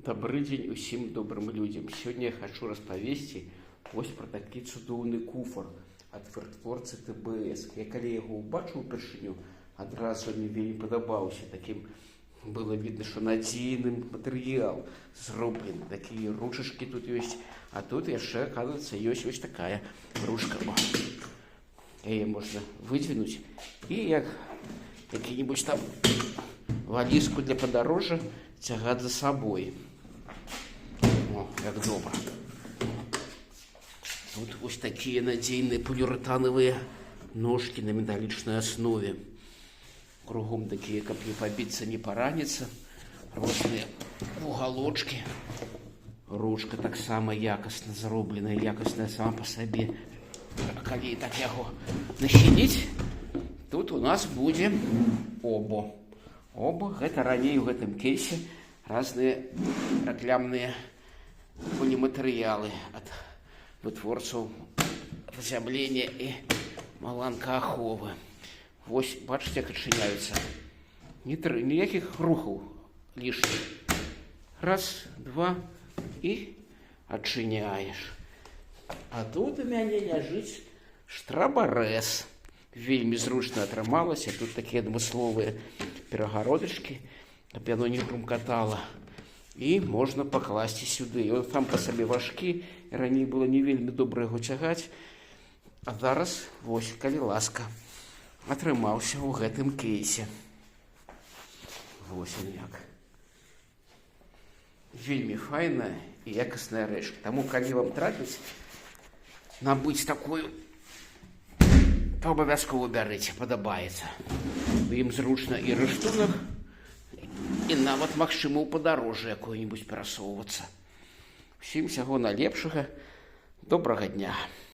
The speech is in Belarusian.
Добрый дзень усім добрым людзям. Сёння я хочу распавесці вось пра такі цудоўны куфар ад вытворцы ТБС. Я калі яго ўбачыў упершыню, адразу мне вельмі падабаўся. Такім было видно, што надзейным матэрыял зроблены. Такія ручачкі тут ёсць, а тут яшчэ, оказывается, ёсць вось такая ручка. Яе можна выдвинуць і як які-нибудь там валізку для падарожжа цягаць за сабой. О, як добра. Тут вось такія надзейныя поліуретановыя ножкі на металічнай аснове. Кругом такія, каб не пабіцца, не параніцца. Розныя уголочкі. Ручка таксама якасна зробленая, якасная сама па сабе. А калі так яго нахіліць, тут у нас будзе обо. Обо, гэта раней у гэтым кейсе разныя рэкламныя поліматэрыялы ад вытворцаў зазямлення і маланкааховы. Вось, бачыце, як адчыняюцца. Ніякіх рухаў лішніх. Раз, два і адчыняеш. А тут у мяне ляжыць штрабарэз. Вельмі зручна атрымалася. Тут такія адмысловыя перагародачкі, каб яно не грумкатала. І можна пакласці сюды. Ён сам па сабе важкі, раней было не вельмі добра яго цягаць. А зараз, вось, калі ласка, атрымаўся ў гэтым кейсе. Вось он як. Вельмі файная і якасная рэч. Таму, калі вам трапіць набыць такую, то абавязкова бярыце, падабаецца. Ім зручна і рыштунак, і нават магчыма ў падарожжа якое-нибудь перасоўвацца. Усім усяго найлепшага, добрага дня.